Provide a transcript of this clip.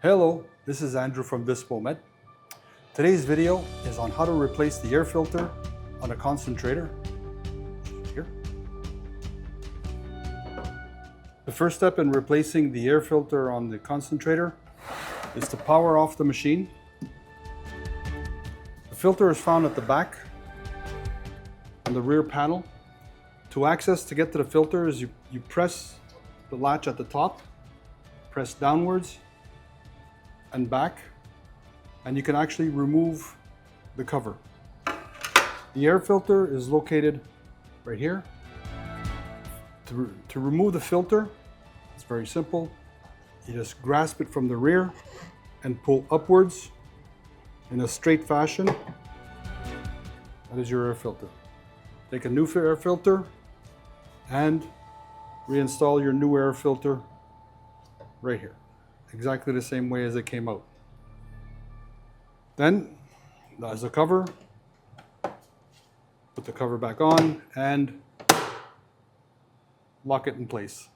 Hello, this is Andrew from Vispomed. Today's video is on how to replace the air filter on a concentrator. Here. The first step in replacing the air filter on the concentrator is to power off the machine. The filter is found at the back on the rear panel. To get to the filter is you press the latch at the top, press downwards and back, and you can actually remove the cover. The air filter is located right here. To remove the filter, it's very simple. You just grasp it from the rear and pull upwards in a straight fashion. That is your air filter. Take a new air filter and reinstall your new air filter right here, exactly the same way as it came out. Then, there's a cover. Put the cover back on and lock it in place.